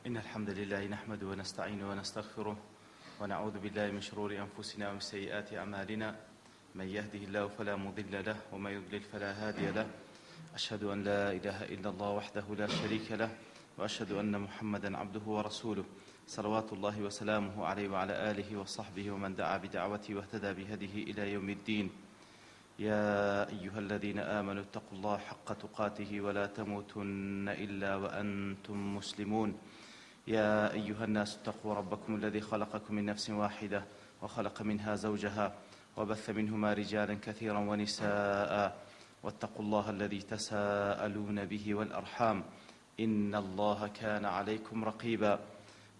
إن الحمد لله نحمده ونستعينه ونستغفره ونعوذ بالله من شرور أنفسنا ومن سيئات أعمالنا. من يهده الله فلا مضل له ومن يضلل فلا هادي له. أشهد أن لا إله إلا الله وحده لا شريك له، وأشهد أن محمدا عبده ورسوله، صلوات الله وسلامه عليه وعلى آله وصحبه ومن دعا بدعوته واهتدى بهديه إلى يوم الدين. يا أيها الذين آمنوا اتقوا الله حق تقاته ولا تموتن إلا وأنتم مسلمون. يا أيها الناس اتقوا ربكم الذي خلقكم من نفس واحدة وخلق منها زوجها وبث منهما رجالا كثيرا ونساء، واتقوا الله الذي تساءلون به والأرحام إن الله كان عليكم رقيبا.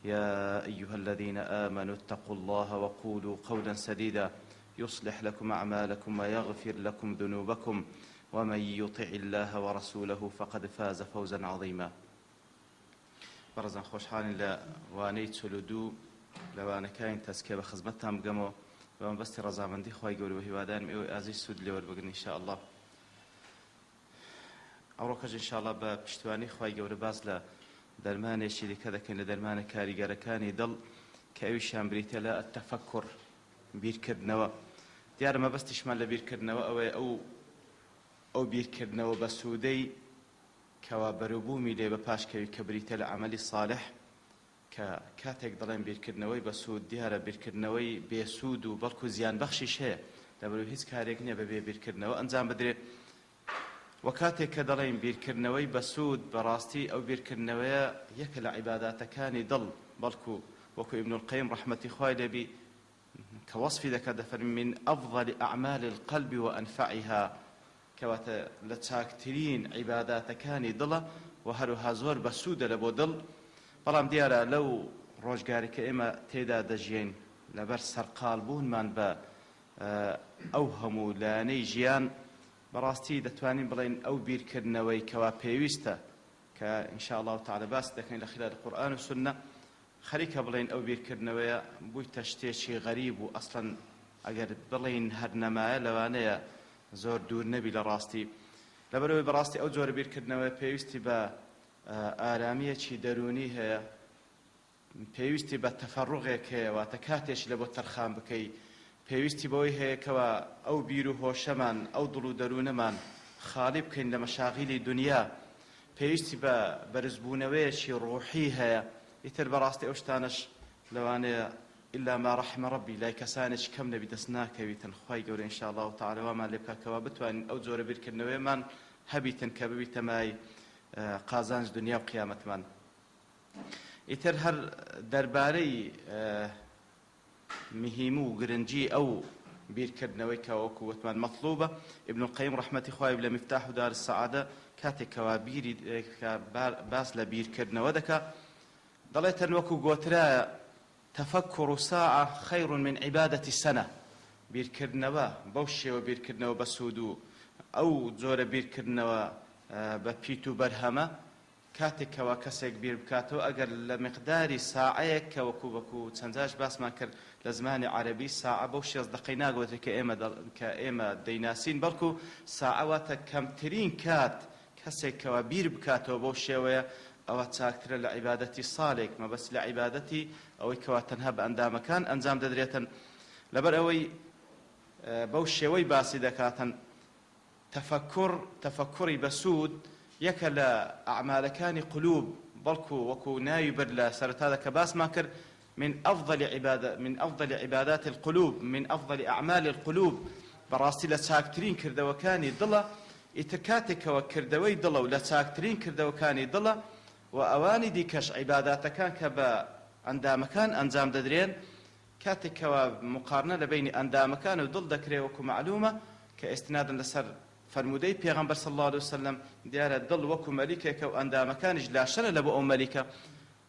يا أيها الذين آمنوا اتقوا الله وقولوا قولا سديدا يصلح لكم أعمالكم ويغفر لكم ذنوبكم، ومن يطع الله ورسوله فقد فاز فوزا عظيما. بەڕێزان خۆشحاڵین لە وانەی 42 لەوانەکانی تەزکیە بە خزمەتتان بگەمەوە بە مەبەستی ڕەزامەندی خی گەورە بە هیوادارم ئێوەی ئازیز سوود لێ وەربگرن ئینشاءالله. ئەوڕۆکەش ئینشاءالله بە پشتیوانی خی گەورە باز لە دەرمانێکی دیکە دەکەین لە دەرمانە کاریگەرەکانی دڵ کە ئەویشیان بریتە لە التەفەکر، بیرکردنەوە. دیارە مەبەستیشمان لە بیرکردنەوە ئەوەیە ئەو بیرکردنەوە بە سوودەی کەوا بەروبوومی لێ بە پاشکەوی کە بریتە لە عەمەلی ساڵح، کە کاتێک دەڵێن بیرکردنەوەی بە سوود دیارە بیرکردنەوەی بێسوود و بەڵکو زیان بەخشیش هەیە، لەبەرەوەی هیچ کارێک نییە بەبێ بیرکردنەوە ئەنجام بدرێت. و کاتێک کە دەڵێن بیرکردنەوەی بە سوود، بەڕاستی ئەو بیرکردنەوەیە یەکە لە عیباداتەکانی دڵ، بەڵکو وەکو ئیبن القەیم ڕەحمەتی خوای لێبی کە وەصفی دەکات دەفەرمێ من ئەفضل ئەعمال القلب وأنفعها، کەواتە لە چاکترین عیباداتەکانی دڵە و هەروەها زۆر بەسوودە لە بۆ دڵ. بەڵام دیارە لەو ڕۆژگاری کە ئێمە تێدا دەژین لەبەر سەرقاڵبوونمان بە ئەو هەموو لایەنەی ژیان، بەڕاستی دەتوانین بڵێن ئەو بیرکردنەوەی کەوا پێویستە کە ئینشاءالله تعالی باس دەکەین لە خلال قورئان و سونە، خەریکە بڵێن ئەو بیرکردنەوەیە بوویتە شتێکی غەریب و ئەسڵەن ئەگەر بڵێن هەرنەمایە لەوانەیە زۆر دوور نەبی لە ڕاستی. لەبەرەوەی بەڕاستی ئەو جۆرە بیرکردنەوە پێویستی بە ئارامیەکی دەرونی هەیە، پێویستی بە تەفەڕوغێک هەیە، واتە کاتێکی لە بۆ تەرخان بکەی، پێویستی بەوەی هەیە کەوە ئەو بیر و هۆشەمان، ئەو دڵ و دەروونەمان خاڵی بکەین لە مەشاغیلی دنیا، پێویستی بە بەرزبوونەوەیەکی ڕوحی هەیە. ئیتر بەڕاستی ئەو شتانش لەوانەیە إلا ما رحم ربي لای کەسانێکی کەم نەبی دەست ناکەویتن. خوای گەورە ئینشاءالله تعالی وامان لێ بکاتەوە بتوانین ئەو جۆرە بیرکردنەوەیمان هەبیتن کە ببیتە مای قازانج دنیا و قیامەتمان. ئیتر هەر دەربارەی مهم و گرنگی ئەو بیرکردنەوەی کە وەکو وتمان مەطلوبە، ئیبن القەیم ڕەحمەتی خوای لە مفتاح دار السەعادە کاتێک کەوا بیری باس لە بیرکردنەوە دەکات دەڵێتن وەکو گۆترایە تفكر ساعة خير من عبادة سنة. بیرکردنەوە بەو شێوە بیرکردنەوە بە سوود و ئەو جۆرە بیرکردنەوە بە پیت و بەرهەمە، کاتێک کەوا کەسێک بیر بکاتەوە ئەگەر لە مقداری ساعەیەک کە وەکو چەندجاش باسمان کرد لە زمانی عەرەبی ساعە بەو 16 دقەی ناگوترێت کە ئێمە دەیناسین، بەڵکو ساعە واتە کەمترین کات کەسێک کەوا بیر بکاتەوە بەو شێوەیە ئەوە چاکترە لە عیبادەتی ساڵێک، مەبەست لە عیبادەتی ئەوەی کەوا تەنها بە ئەندامەکان ئەنجام دەدرێتن. لەبەر ئەوەی بەو شێوەی باسی دەکاتن تەفەکوڕی بەسوود یەکە لە ئەعمالەکانی قلوب، بەڵکو وەکو ناوی بر لە سەرەتادا کە باسمان کرد من أفضل عبادات القلوب، من أفضل أعمال القلوب، بەڕاستی لە چاکترین کردەوەکانی دڵە. ئیتر کاتێکەوە کردەوەی دڵە و لە چاکترین کردەوەکانی دڵە و ئەوانی دیکەش عیباداتەکان کە بە ئەندامەکان ئەنجام دەدرێن، کاتێکەوە مقارنە لە بینی ئەندامەکان و دڵ دەکرێت وەکو معلومە کە ئێستنادن لەسەر فەرمودەی پێغەمبەر صلی الله عليه وسلم، دیارە دڵ وەکو مەلیکێکە و ئەندامەکانیش لاشەنە لە بۆ ئەو مەلیکە.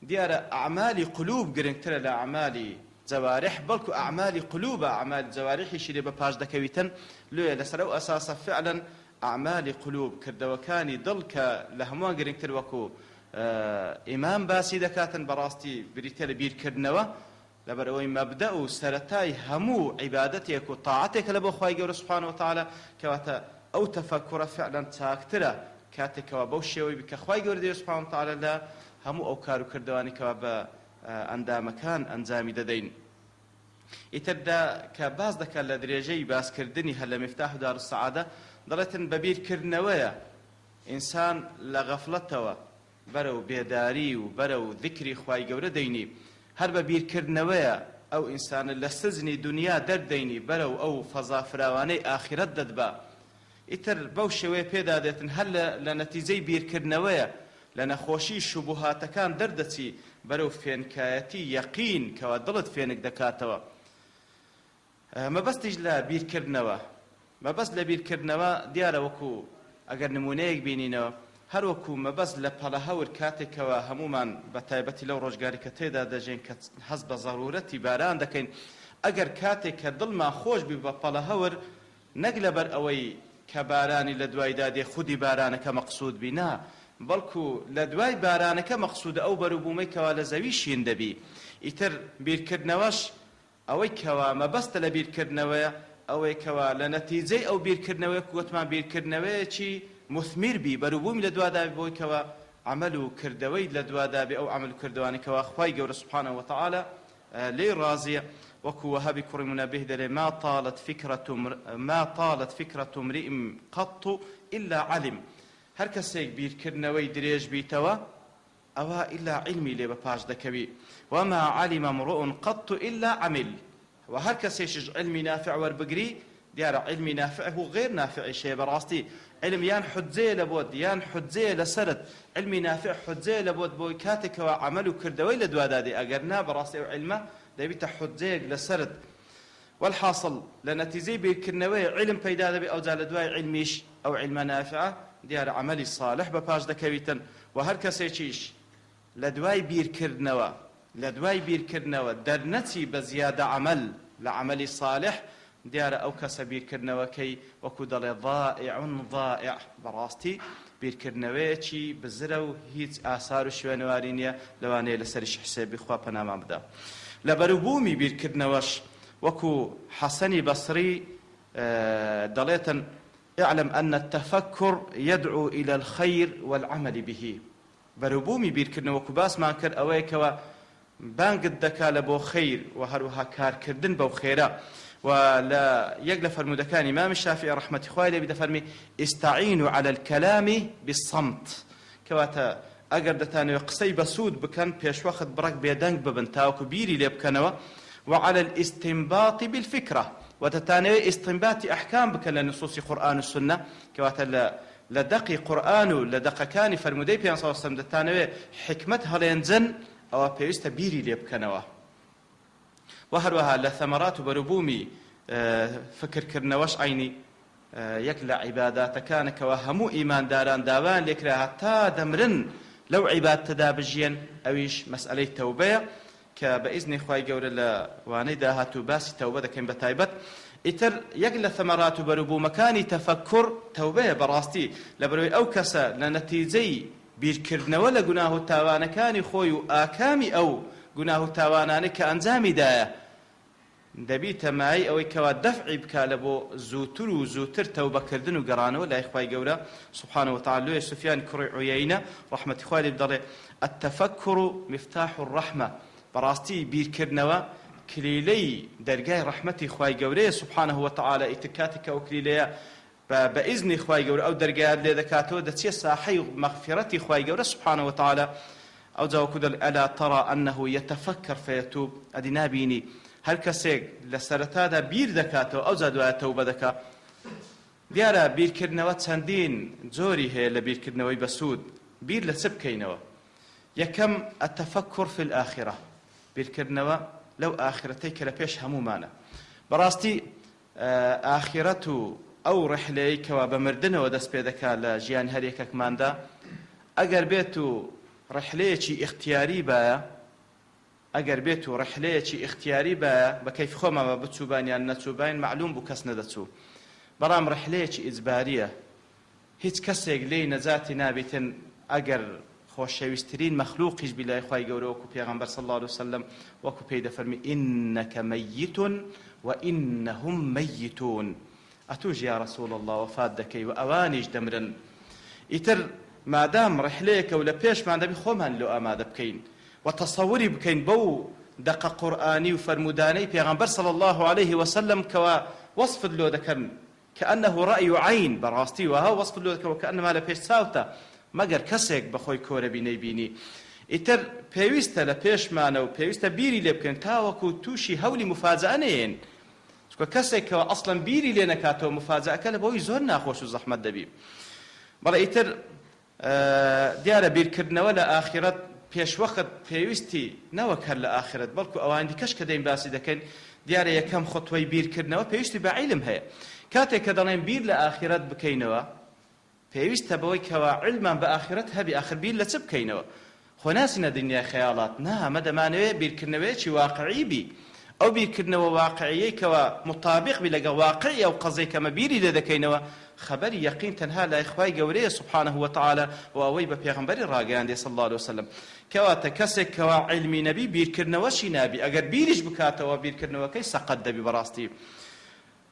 دیارە ئەعمالی قلوب گرنگترە لە ئەعمالی جەوارح، بەڵکو ئەعمالی قلوبە، ئەعمالی جەوارحیشی لێ بە پاش دەکەویتن. لێ لەسەر ئەو ئەساسە فعلا ئەعمالی قلوب کردەوەکانی دڵ کە لە هەمووان گرنگتر وەکو ئیمام باسی دەکاتن بەڕاستی بریتە لە بیرکردنەوە، لەبەرەوەی مەبدە و سەرەتای هەموو عیبادەتێک و تاعەتێک لە بۆ خوای گەورە سوبحانەهو وتەعالا، کەواتە ئەو تەفەکوڕە فعلا چاکترە کاتێکەوە بەو شێوەی بکە خوای گەورە سوبحانەهو وتەعالا لە هەموو ئەو کار و کردوانی کەوا بە ئەندامەکان ئەنجامی دەدەین. ئیتردا کە باز دەکات لە درێژەی باسکردنی هەر لە مفتاح دار السعادە دەڵێتن بەبیرکردنەوەیە ئینسان لە غەفڵەتەوە بەرەو بێداری و بەرەو ذکری خوای گەورە دەینی، هەر بەبیرکردنەوەیە ئەو ئینسانە لە سزنی دنیا دەردەینی بەرەو ئەو فەزا فراوانەی ئاخرەت دەدبا. ئیتر بەو شێوەیە پێدا دێتن هەر لە نەتیجەی بیرکردنەوەیە لە نەخۆشی شوبهاتەکان دەردەچی بەرەو فێنکایەتی یەقین کەوا دڵت فێنک دەکاتەوە. مەبەستیش لە بیرکردنەوە، مەبەست لە بیرکردنەوە دیارە وەکو ئەگەر نمونەیەک بینینەوە هەر وەکو مەبەست لە پەڵەهەور کاتێکەوە هەمومان بە تایبەتی لەو ڕۆژگاری کە تێدا دەژین کە هەست بە زەڕورەتی باران دەکەین، ئەگەر کاتێک کە دڵمان خۆش بی بە پەڵەهەور نەک لەبەر ئەوەی کە بارانی لە دوایدا دێ خودی بارانەکە مەقسوود بینا، بەڵکو لە دوای بارانەکە مەقسوودە ئەو بەروبوومەی کەوا لە زەوی شین دەبی. ئیتر بیرکردنەوەش ئەوەی کەوا مەبەستە لە بیرکردنەوەیە ئەوەی کەوا لە نەتیجەی ئەو بیرکردنەوەی گوتمان بیرکردنەوەیەکی مثمر بی بەروبوومی لە دوادابی بۆی کەوا عمل و کردەوەی لە دوادابی ئەو عمل و کردوانی کەوا خوای گەورە سبحانه وتعالى لێ ڕازیە. وەکو وەهابی کوڕی منەبه دەڵێ ما طالت فكرة امرئ قط إلا علم. هەر کەسێک بیرکردنەوەی درێژ بیتەوە ئەوە ئیلا علمی لێ بەپاش دەکەوی. وما علم امرؤ قط إلا عمل. و هەر کەسێکیش علمی نافع وەربگری دیارە علمی نافع و غێر نافعی شەیە بەڕاستی علم یان حجەیە لە بۆت یان حجەیە لەسەرت. علمی نافع حجەیە لە بۆت بۆی کاتێکەوە عمل و کردەوەی لە دوادادێ، ئەگەر نا بەڕاستی ئەو علمە دەبیتە حجەیەک لەسەرت. والحاصل لە نەتیجەی بیرکردنەوەی علم پەیدا دەبێ، ئەوجا لە دوای علمیش ئەو علمە نافعە دیارە عملی صالح بەپاش دەکەویتن. و هەر کەسێکیش لە دوای بیرکردنەوە دەرنەچی بە زیادە عمل لە عملی صالح دیارە ئەو کەسە بیرکردنەوەکەی وەکو دەڵێ ضائع بەڕاستی بیرکردنەوەیەکی بزرە و هیچ ئاسار و شوێنەواری نییە لەوانەیە لەسەریش حسێبی خوا پەنامان بدە. لە بەروبوومی بیرکردنەوەش وەکو حەسەنی بەسری دەڵێتن اعلم أن التفكر يدعو إلى الخير والعمل به. بەروبوومی بیرکردنەوە وەکو باسمان کرد ئەوەیە کەوە بانگت دەکا لە بۆ خەیر و هەروەها کارکردن بەو خێرە. و لە یەک لە فەرمودەکانی ئیمام الشافعی ڕەحمەتی خوای لێ بی دەفەرمی استعینوا على الكلام بالصمت، کەواتە ئەگەر دەتانەوێت قسەی بەسوود بکەن پێشوەخت بڕک بێدەنگ ببن تاوەکو بیری لێ بکەنەوە. وعلى الاستنباط بالفكرة، وتتانوي استنباط أحكام بكن لنصوص قرآن والسنة، كواتا لدقي قرآن لدق كان فرمودي بيان صلى الله عليه وسلم دتانوي حكمتها لينزن أو بيست بيري ليبكنوا. وهروها لثمرات بربومي فكر كرنوش عيني يكلا عبادات كان كوهمو إيمان داران داوان لكرا حتى دمرن لو عباد تدابجين أويش مسألة توبة كبإذن إخوائي جورا لواني داهاتو باسي توبة دكين بتايبت إتر يقل ثمرات بربو مكاني تفكر توبة براستي لبروي أو كسا لنتيجي بيركرنا ولا قناه التاوان كان خوي آكامي أو قناه التاواناني كأنزامي دايا دەبیتە مای ئەوەی کەوا دەفعی بکا لە بۆ زووتر و زووتر تەوبەکردن و گەڕانەوە لای خوای گەورە سبحانه وتعالى. سفیان کوڕی عویەینە ڕەحمەتی خوای لێ دەڵێ التفكر مفتاح الرحمة، بەڕاستی بیرکردنەوە کلیلەی دەرگای ڕەحمەتی خوای گەورەیە سبحانه وتعالى. ئیتکاتێک ئەو کلیلەیە بەئیزنی خوای گەورە ئەو دەرگایە لێ دەکاتەوە دەچێ ساحەی مەغفرەتی خوای گەورە سبحانه وتعالى. ئەو جاوەکو دەڵێ ئەلا تەرى أنه يتفكر فيتوب، ئەدی نابینی هەر کەسێک لە سەرەتادا بیر دەکاتەوە ئەو جا دوایە تەوبە دەکات. دیارە بیرکردنەوە چەندین جۆری هەیە لە بیرکردنەوەی بەسوود. بیر لە چ بکەینەوە؟ یەکەم التفكر في الآخرة، بیرکردنەوە لەو ئاخرەتەی کە لە پێش هەمومانە. بەڕاستی ئاخرەت و ئەو ڕحلەیە کەوا بە مردنەوە دەست پێ دەکات لە ژیان هەر یەکێکماندا، ئەگەر بێت و ڕحلەیەکی ئیختیاری بایە، ئەگەر بێت و ڕحلەیەکی ئیختیاری بایە بە کەیف خۆمەوە بچووبان یان نەچووبان معلوم بوو کەس نەدەچوو. بەڵام ڕحلەیەکی ئیجباریە، هیچ کەسێک لێی نەجاتی نابێتن ئەگەر خۆشەویستترین مەخلوقیش بلای خوای گەورە وەکو پێغەمبەر صلی الله عليه وسلم وەکو پێی دەفەرمی ئینەکە مەیت وئینەهم مەیتون، ئەتوش یا رەسوڵ الله وەفات دەکەی و ئەوانیش دەمرن. ئیتر مادام ڕحلەیەکە و لە پێشمان دەبی خۆمان لۆ ئامادە بکەین و تەسەووری بکەین بەو دقە قورئانی و فەرمودانەی پێغەمبەر صلی الله عليه وسلم کەوا وەصفت لۆ دەکەن كأنه رأي عين براستي وها وصف له وكأنما لا بيش ساوتا مگر كسيك بخوي كورة بيني بيني إتر بيوستا لبيش مانا وبيوستا بيري لبكن تاوكو توشي هولي مفاجأنين شكو كسيك أصلا بيري لنا كاتو مفاجأة كلا بوي زور ناخوش زحمة دبيب بلا إتر ديارة بير كردنا ولا آخرت بيش وقت بيوستي نوك هلا آخرت بلكو أوان دي كش كدين باسي دكين ديارة يكم خطوي بير كردنا وبيوستي بعلم هي كاتێک کە دەڵێن بیر لە ئاخرەت بکەینەوە پێویستە بەوەی کەوا علمان بە ئاخرەت هەبی ئاخر بیر لە چ بکەینەوە خۆ ناسینە دنیای خەیاڵات نا ئەمە دەمانەوێت بیرکردنەوەیەکی واقعی بی ئەو بیرکردنەوە واقعیەی کەوا مطابق بی لەگەڵ واقعی ئەو قەزەی کەمە بیری لێ دەکەینەوە خەبەری یەقین تەنها لای خوای گەورەیە سبحانه وتعالى و ئەوەی بە پێغەمبەری ڕاگەیاندێ صلی الله عليه وسلم کەواتە کەسێک کەوا علمی نەبی بیرکردنەوەشی نابی ئەگەر بیریش بکاتەوە بیرکردنەوەکەی سەقەت دەبی بەڕاستی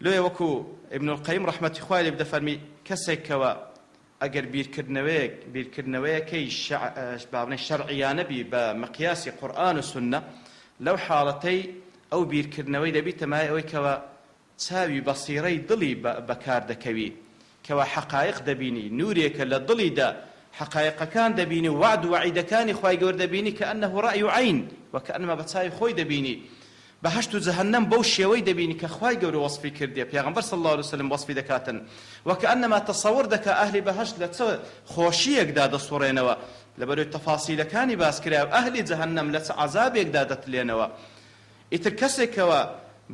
لۆ وەکو ابن القیم ڕەحمەتی خوای لێ بدەفەرمی کەسێکەوە ئەگەر بیرکردنەوەیەکەی بابنەی شەرعیانە بی بە مەقیاسی قورئان و سونە لەو حاڵەتەی ئەو بیرکردنەوەی دەبیتە مای ئەوەی کەوە چاوی بەسیرەی دڵی بەکار دەکەوی کەوە حەقایق دەبینی نورێکە لە دڵیدا حەقایقەکان دەبینی و وعد و وعیدەکانی خوای گەورە دەبینی کە ئەنەه ڕەئی عین وەکەئەنەما بە چاوی خۆی دەبینی بەهشت و جەهەنەم بەو شێوەی دەبینی کە خوای گەورە وەصفی کردیە پێغەمبەر صلی الله عليه وسلم وەصفی دەکاتن وەکەئەنەما تەسەوور دەکا ئەهلی بەهشت لە چ خۆشیەکدا دەسوڕێنەوە لەبەرەوەی تەفاسیلەکانی باس کرا و ئەهلی جەهەنەم لە چ عەزابێکدا دەتلێنەوە ئیتر کەسێکەوە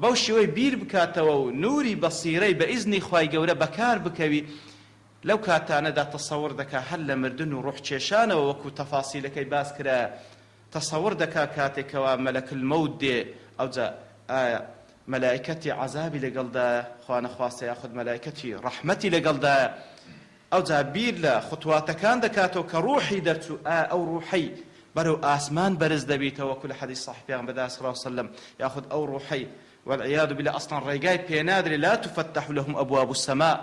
بەو شێوەی بیر بکاتەوە و نوری بەسیرەی بە ئیزنی خوای گەورە بەکار بکەوی لەو کاتانەدا تەسەوور دەکا هەر لە مردن و ڕوح کێشانەوە وەکو تەفاسیلەکەی باس کرا تەسەوور دەکا کاتێکەوە مەلەک المەوت دێ ئەو جا مەلایکەتی عەزابی لەگەڵدایە خوا نەخواستە یاخود مەلایکەتی ڕەحمەتی لەگەڵدایە ئەو جا بیر لە خوتواتەکان دەکاتەوە کە ڕوحی دەرچوو ئەو ڕوحەی بەرەو ئاسمان بەرز دەبیتەوە وەکو لە حەدیث صحیح پێغەمبەر صلی الله عليه وسلم یاخود ئەو ڕوحەی والعیاذ بالله ئەسڵەن ڕێگای پێنادرێ لا تفتح لهم ئەبواب السەما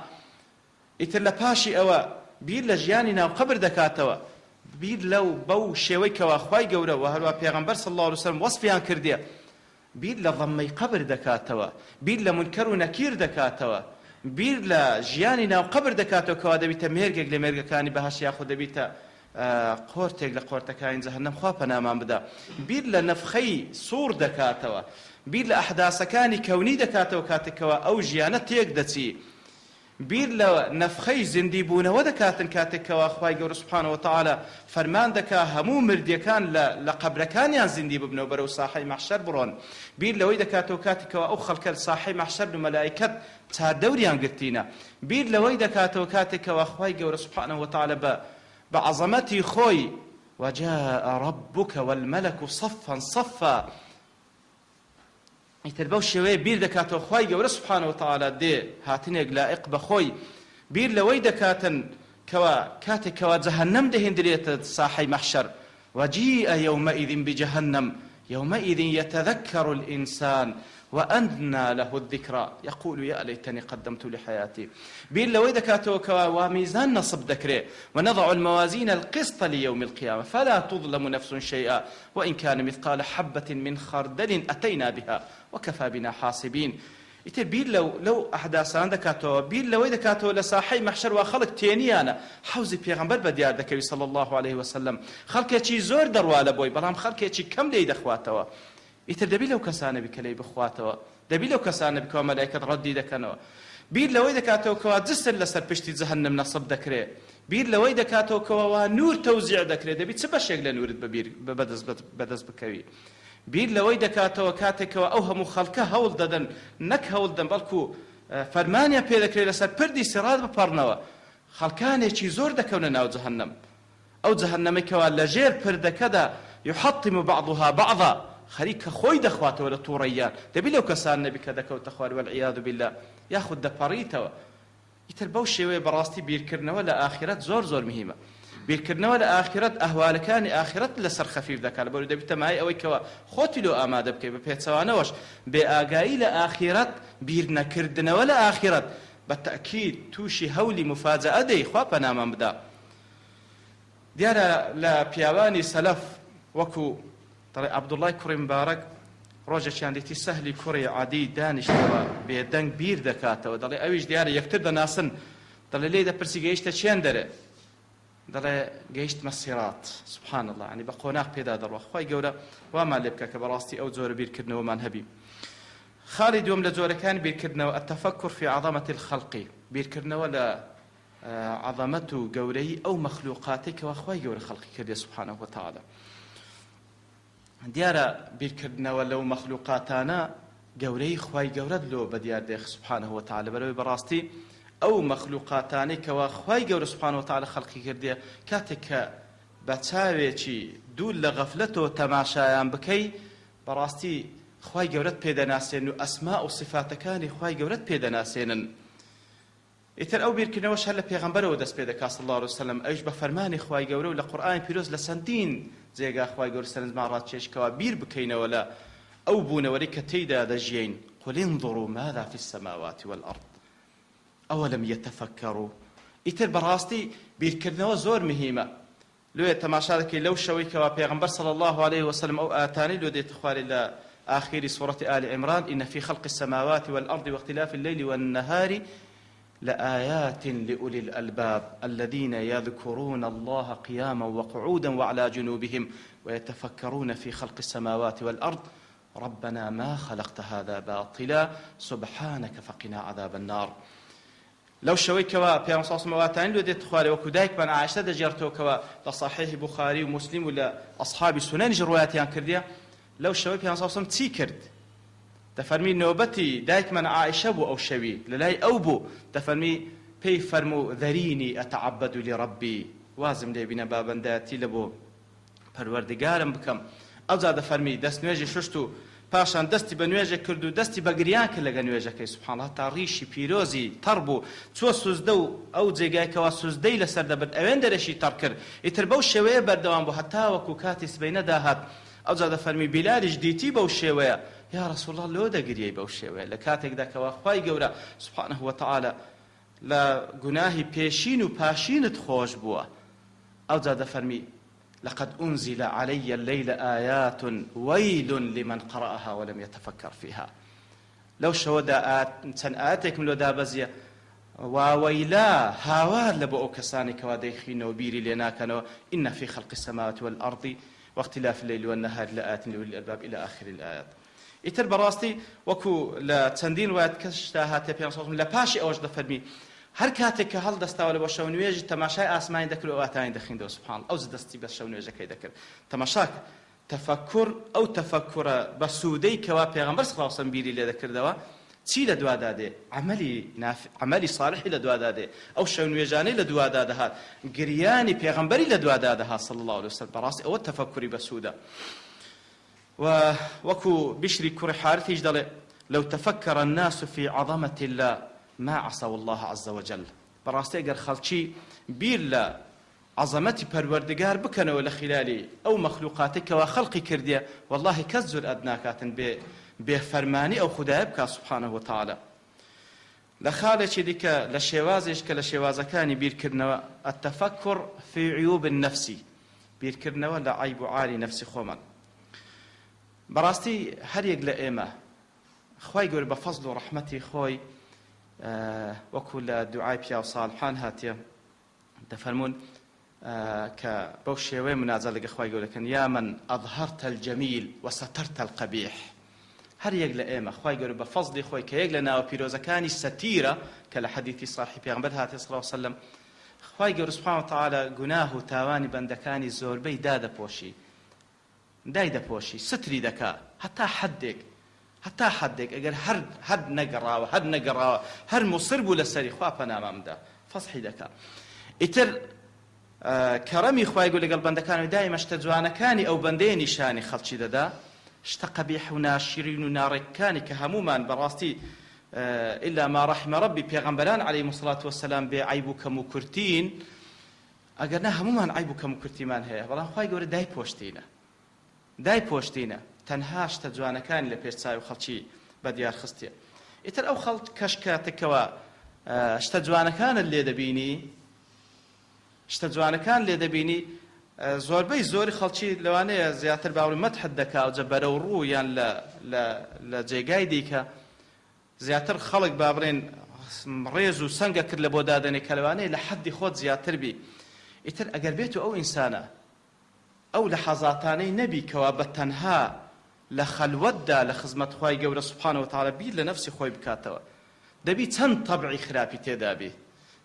ئیتر لە پاشی ئەوە بیر لە ژیانی ناو قەبر دەکاتەوە بیر لەو بەو شێوەی کەوا خوای گەورە و هەروە پێغەمبەر صلی الله عليه وسلم وەصفیان کردیە بیر لە ضەمەی قەبر دەکاتەوە بیر لە منکەر و نەکیر دەکاتەوە بیر لە ژیانی ناو قەبر دەکاتەوە کەوا دەبیتە مێرگێک لە مێرگەکانی بەهەشت یاخود دەبیتە قۆرتێک لە قۆرتەکانی جەهەنەم خوا پەنامان بدە بیر لە نەفخەی سوور دەکاتەوە بیر لە ئەحداسەکانی کەونی دەکاتەوە کاتێکەوە ئەو ژیانە تێک دەچی بیر لە نەفخەی زیندی بوونەوە دەکاتن کاتێکەوە خوای گەورە سبحانه وتعالى فەرمان دەکا هەموو مردیەکان لە قەبرەکانیان زیندی ببنەوە بەرەو ساحەی مەحشەر بڕۆن بیر لەوەی دەکاتەوە کاتێکەوە ئەو خەڵکە ساحەی مەحشەر و مەلایکەت چاردەوریان گرتینە بیر لەوەی دەکاتەوە کاتێکەوە خوای گەورە سبحانه وتعالى بعظمەتی خۆی وجاء ربك والملك صفا صفا ئیتر بەو شێوەیە بیر دەکاتەوە خوای گەورە سبحانه وتعالى دێ هاتنێک لائق بەخۆی بیر لەوەی دەکاتن کەوا کاتێکەوە جەهەنەم دەهێندرێتە ساحەی مەحشەر وجيء يومئذ بجهنم يومئذ يتذكر الإنسان وأنى له الذكرى يقول يا ليتني قدمت لحياتي بير لو إذا كاتوا وميزان نصب ذكره ونضع الموازين القسط ليوم القيامة فلا تظلم نفس شيئا وإن كان مثقال حبة من خردل أتينا بها وكفى بنا حاسبين إتر بير لو أحداثان دكاتوا بير لو إذا كاتوا لساحي محشر وخلق تينيانا حوزي بيغمبر بديار دكوي صلى الله عليه وسلم خلق يشي زور درواله بوي بلام خلق يشي كم ليد أخواتوا ئیتر دەبی لەو کەسانە بیکەلەی بخواتەوە دەبی لەو کەسانە بکەوە مەلایکەت ڕەدی دەکەنەوە بیر لەوەی دەکاتەوە کەوا جسر لەسەر پشتی جەهەنەم نەسب دەکرێت بیر لەوەی دەکاتەوە کەوا نور تەوزیع دەکرێت دەبی چ بەشێک لە نورت بەدەست بکەوی بیر لەوەی دەکاتەوە کاتێکەوە ئەو هەموو خەڵکە هەوڵ دەدەن نەک هەوڵ دەن بەڵکو فەرمانیان پێ دەکرێت لەسەر پردی سیڕات بپەڕنەوە خەڵکانێکی زۆر دەکەونە ناو جەهەنەم ئەو جەهەنەمێکەوە لەژێر پردەکەدا يحطم بعضها بعضا خەریکە خۆی دەخواتەوە لە تووڕەیان دەبی لەو کەسان نەبی کە دەکەوتە خوار والعیاذ بالله یاخود دەپەڕیتەوە ئیتر بەو شێوەیە بەڕاستی بیرکردنەوە لە ئاخرەت زۆر زۆر مهمە بیرکردنەوە لە ئاخرەت ئەهوالەکانی ئاخرەت لەسەر خەفیف دەکات بەڵێ دەبیتە مای ئەوەی کەوە خۆتی لۆ ئامادە بکەی بە پێچەوانەوەش بێ ئاگایی لە ئاخرەت بیر نەکردنەوە لە ئاخرەت بە تەئکید تووشی هەولی مفاجەئە دەی خوا پەنامان بدە دیارە لە پیاوانی سەلەف وەکو عەبدوڵای کوڕی مبارەک ڕۆژێکیان دیتی سەهلی کوڕی عادی دانیشتەوە بێدەنگ بیر دەکاتەوە دەڵێ ئەویش دیارە یەکتر دەناسن دەڵێ لێ دەپرسی گەیشتە چێن دەرێ دەڵێ گەیشتمە سیرات سبحان الله ینی بە قۆناغ پێدا دەڕوە خۆی گەورە وامان لێ بکە کە بەڕاستی ئەو جۆرە بیرکردنەوەمان هەبی خاڵی دووەم لە جۆرەکانی بیرکردنەوە التەفەکر في عەظەمەتی الخەڵق بیرکردنەوە لە عەظەمەت و گەورەی ئەو مەخلوقاتەی کەوا خۆی گەورە خەڵقی کردێ سبحانه وتعالى دیارە بیرکردنەوە لەو مەخلوقاتانە گەورەی خۆی گەورەت لۆ بەدیار دێخ سبحانه وتعالى بەرەوەی بەڕاستی ئەو مەخلوقاتانەی کەوا خۆی گەورە سبحانه وتعالى خەڵقی کردێ کاتێک کە بە چاوێکی دوور لە غەفلەتەوە تەماشایان بکەی بەڕاستی خۆی گەورەت پێدەناسێن و ئەسما و صفاتەکانی خۆی گەورەت پێدەناسێنن ئیتر ئەو بیرکردنەوەش هەر لە پێغەمبەرەوە دەست پێ دەکات صلی الله عليه وسلم ئەویش بە فەرمانی خۆی گەورە و لە قورئانی پیرۆز لە چەندین جێگا خۆی گەورە سەرنجمان ڕاکێشکەوە بیر بکەینەوە لە ئەو بوونەوەی کە تێیدا دەژیین قل انظروا ماذا في السماوات والأرض أولم يتفكروا ئیتر بەڕاستی بیرکردنەوە زۆر مهمە لێ تەماشا دەکەی لەو شەوەی کەوا پێغەمبەر صلی الله عليه وسلم ئەو ئاتانی لێ دێتە خوارێ لە آخر سورة آل عمران إن في خلق السماوات والأرض واختلاف الليل والنهار لآيات لأولي الألباب الذين يذكرون الله قياما وقعودا وعلى جنوبهم ويتفكرون في خلق السماوات والأرض ربنا ما خلقت هذا باطلا سبحانك فقنا عذاب النار لو شويكوا في مصاص مواتين لو ديت خواري وكدايك من عائشة دجرتوكوا لصحيح بخاري ومسلم ولا أصحاب السنن جرواتيان كرديا لو شوي في مصاص تي كرد تفرمي نوبتي دايك من عائشة بو أو شوي للاي أو بو تفرمي بي فرمو ذريني أتعبد لربي وازم لي بنا بابا داتي لبو پروردگارم بكم أو زاد فرمي دست نواجه ششتو پاشان دستی بە نوێژە کرد و دەستی بە گریان کرد لەگە نوێژەکەی سبحان الله تا ڕیشی پیرۆزی تەڕ بوو چوە سوزدە و ئەو جێگایکەوە سوزدەی لەسەر دەبرد ئەوێن دەرەشی تەڕ کرد ئیتر بەو شێوەیە بەردەوام بوو هەتا وەکو کاتی سبەینە داهات ئەو جا دەفەرمی بیلالیش دیتی بەو شێوەیە یا رسول الله لۆ دەگریەی بەو شێوەیە لە کاتێکدا کەوا خوای گەورە سبحانه وتعالى لە گوناهی پێشین و پاشینت خۆش بووە ئەو جا دەفەرمی لقد أنزل علي الليل آيات ويل لمن قرأها ولم يتفكر فيها لو شودا تن آتك من لو بزيا وويلا هاوار لبو كساني كواديخين وبيري لنا كانوا إن في خلق السماوات والأرض واختلاف الليل والنهار لآت لأولي الألباب إلى آخر الآيات إتر براستي وكو لا تندين واد كشتاها تبين صوتهم لا باشي أوج دفرمي هر کاتێک کە هەڵدەستاوە لە بۆ شەو نوێژی تەماشای ئاسمانی دەکرد و ئاتانی دەخیندەوە سبحان الله ئەو دەستی بە شەو نوێژەکەی دەکرد تەماشاک تەفەکر ئەو تەفەکورە بە سوودەی کەوا پێغەمبەر صلی الله علیه وسلم بیری لێ دەکردەوە چی لە دوادا دێ عەمەلی صالحی لە دوادا دێ ئەو شەو نوێژانەی لە دوادا دەهات گریانی پێغەمبەری لە دوادا دەهات صلی الله علیه وسلم بەڕاستی ئەوە تەفەکوری بە سوودە و وەکو بشری کوڕی حارثیش دەڵێ لو تفكر الناس في عظمة الله ما عصوا الله عز وجل براستي اگر خلچي بير لا عظمتي پروردگار بكنوا لخلالي او مخلوقاتك وخلقي كرديا والله كزر ادناكات بفرماني او خداي بك سبحانه وتعالى لخالتي ديك لشيوازش كلشيوازكاني بير كرنوا التفكر في عيوب النفس بير كرنوا لا عيب عالي نفسي خومن براستي هر يق لئمه خوي يقول بفضل ورحمتي خوي وكل دعاء بيا وصالحان هاتيا تفرمون كبوشي وين منازل لك اخوي يقول لك يا من اظهرت الجميل وسترت القبيح هر يقل ايما اخوي يقول بفضل اخوي كيقلنا وبيروزكاني ستيره كلا حديث صاحب بيغمبر هاتي صلى الله عليه وسلم اخوي يقول سبحانه وتعالى جناه تاواني بندكاني زوربي دادا بوشي دايدا بوشي ستري دكا حتى حدك اگر هر نقراوه هر مصر بو لسري خوا پنامم دا فصحي دكا اتر كرمي خوا يقول لقل بندكاني دائما اشتجوانكاني او بنديني شاني خلشي ددا اشتقبيح وناشرين وناركاني كهمومان براستي الا ما رحم ربي بيغمبران عليه الصلاه والسلام بعيبك مكرتين اگرنا همومان عيبك مكرتيمان هي والله خوا يقول داي پوشتينا تەنها شتە جوانەکانی لە پێش چاوی خەڵکی بەدیار خستیە ئیتر ئەو خەڵک کەشکاتێکەوە شتە جوانەکانت لێ دەبینی زۆربەی زۆری خەڵکی لەوانەیە زیاتر باوەڕی مەدحت دەکا و جە بەرەو ڕوو یان لە جێگای دیکە زیاتر خەڵک با بڵێن ڕێز و سەنگە کرد لە بۆ دادنێ کە لەوانەیە لە حەدی خۆت زیاتر بی. ئیتر ئەگەر بێت و ئەو ئینسانە ئەو لە حەزاتانەی نەبی کەوا بە تەنها لە خەلوەتدا لە خزمەت خوای گەورە سوبحانەهو وتەعالا بیر لە نەفسی خۆی بکاتەوە، دەبی چەند تەبعی خراپی تێدا بێ.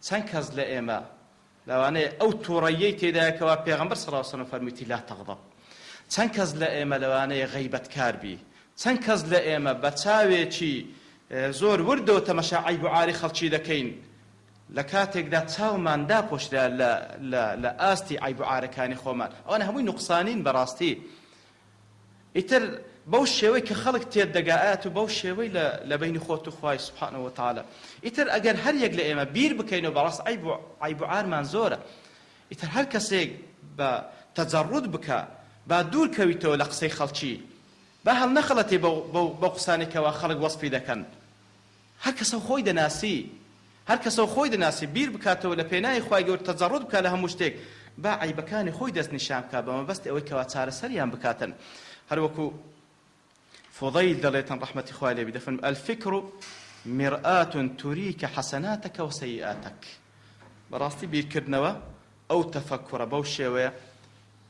چەند کەس لە ئێمە لەوانەیە ئەو تووڕەیەی تێدایەکەوە پێغەمبەر صلی الله علیه وسلم فەرموویەتی لا تەغضب. چەند کەس لە ئێمە لەوانەیە غەیبەتکار بی، چەند کەس لە ئێمە بە چاوێکی زۆر وردەوە تەمەشا عەیب و عاری خەڵکی دەکەین، لە کاتێکدا چاومان داپۆشرا لە ئاستی عەیب و عارەکانی خۆمان. ئەوانە هەمووی نوقسانین بەڕاستی. ئیتر بەو شێوەی کە خەڵک تێت دەگایەت و بەو شێوەی لە بینی خۆت و خوای سوبحانەهو وتەعالا. ئیتر ئەگەر هەر یەک لە ئێمە بیر بکەینەوە بەڕاست عەیب و عارمان زۆرە، ئیتر هەر کەسێک بە تەجەڕود بکە، با دوور کەویتەوە لە قسەی خەڵکی، با هەڵ نەخەڵەتێ بەو قسانێکەوە خەڵک وەسفی دەکەن. هەر کەسە خۆی دەناسی، هەر کەسە خۆی دەناسی بیر بکاتەوە لە پێناوی خوای گەورە تەجەڕود بکات لە هەموو شتێک، با عەیبەکانی خۆی دەست نیشان بکات بە مەبەست ئەوەی کەوا چارەسەریان بکاتن. هەروەکو فضيل دليتن رحمة إخوة لي بدفن الفكر مرآة تريك حسناتك وسيئاتك. براستي بيركرنوا أو تفكر بوشيوية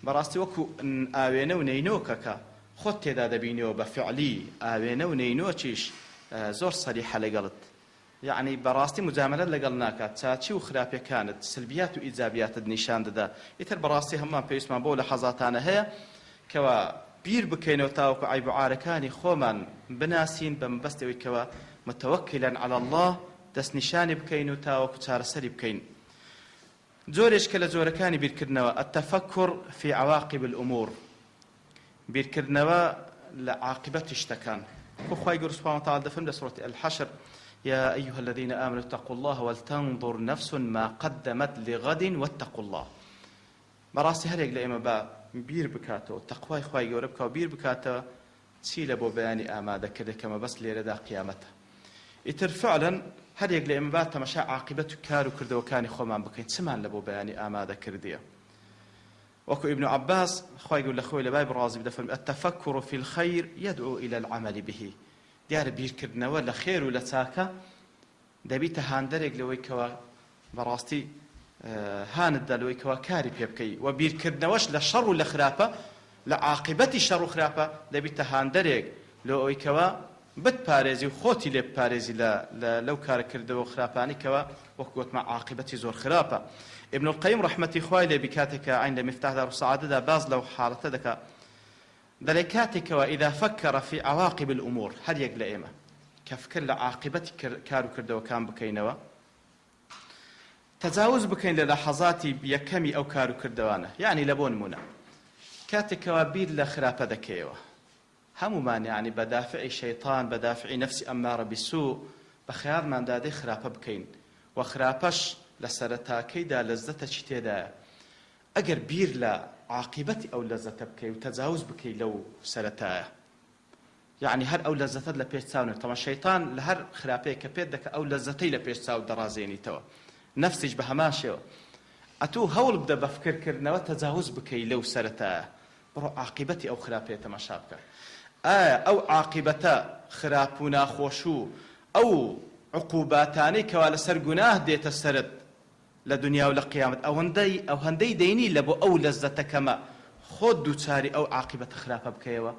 براستي وكو آوينو ونينوكك خط هذا بينو بفعلي آوينو ونينوكيش زور صريحة لقلت، يعني براستي مجاملة لقلناك تاتشي وخرابية كانت سلبيات وإيجابيات النشان دا يتر براستي همان بيسما بو لحظاتانا هي كوا بیر بکەینەوە تاوەکو عیب و عارەکانی خۆمان بناسین بە مەبەستەوەی کەوا متەوەکیلەن عەلی الله دەستنیشانی بکەین و تاوەکو چارەسەری بکەین. جۆرێک کە لە جۆرەکانی بیرکردنەوە التەفەکر فی عەواقب الأمور، بیرکردنەوە لە عاقبەتی شتەکان. خوای گەورە سوبحانەهو وتەعالا دەفەرمێت لە سوورەتی الحەشر يا أيها الذين آمنوا اتقوا الله ولتنظر نفس ما قدمت لغد واتقوا الله. بەڕاستی هەرێک لە ئێمە بە بیر بکاتەوە تەقوای خوای گەورە بکە و بیر بکاتەوە چی لە بۆ بەیانی ئامادەکردە کە مەبەست لێرەدا قیامەتە. ئیتر فعلا هەرێک لە ئێمە با تەماشا عاقبەت و کار و کردەوەکانی خۆمان بکەین چمان لە بۆ بەیانی ئامادەکردیە. وەکو ابن عباس خوای گەورە لە خۆی لە بای بڕازی بدەفەرمێت التەفەکر فی الخەیر يدعو إلى العمل به. دیارە بیرکردنەوە لە خێر و لە چاکە دەبیتە هاندەرێک لەوەی کەوا بەڕاستی هانت دلوي كوا كاري بيبكي وبيركدنوش لشر ولا خرافة لعاقبتي شر وخرافة دبي تهاندريك لو أي كوا بد باريزي وخوتي لب باريزي لا لو كار كردو خرافاني كوا وقوت مع عاقبتي زور خرافة. ابن القيم رحمة إخوائي بكاتك عند مفتاح دار السعادة باز لو حالته دكا دلكاتك وإذا فكر في عواقب الأمور هل يقل إيمة كفكر لعاقبتي كارو كردو كان بكينوا تجاوز بكين للحظات بيكمي أو كارو كردوانه، يعني لبون منا كاتك وابير لخرافة ذكيوة همومان يعني بدافع الشيطان بدافع نفسي أمارة بالسوء بخيار من دادي خرافة بكين وخرافش لسرتا كيدا لزتا شتيدا أجر بير لعاقبتي أو لزتا بكي وتجاوز بكي لو سرتا يعني هر أو لزتا لبيش تساوني طبعا الشيطان لهر خرافة كبير دك أو لزتي لبيش تساو درازيني توا نفسج بهماشيو أتو هول بدأ بفكر كرنا وتجاوز بكي لو سرتا برو عاقبتي أو خرابية تماشابك أو عاقبتا خرابونا خوشو أو عقوباتاني كوالا سرقناه ديت السرد لدنيا ولا قيامة أو هندي ديني لبو أو لزتا كما خود دو تاري أو عاقبة خرابة بكيوا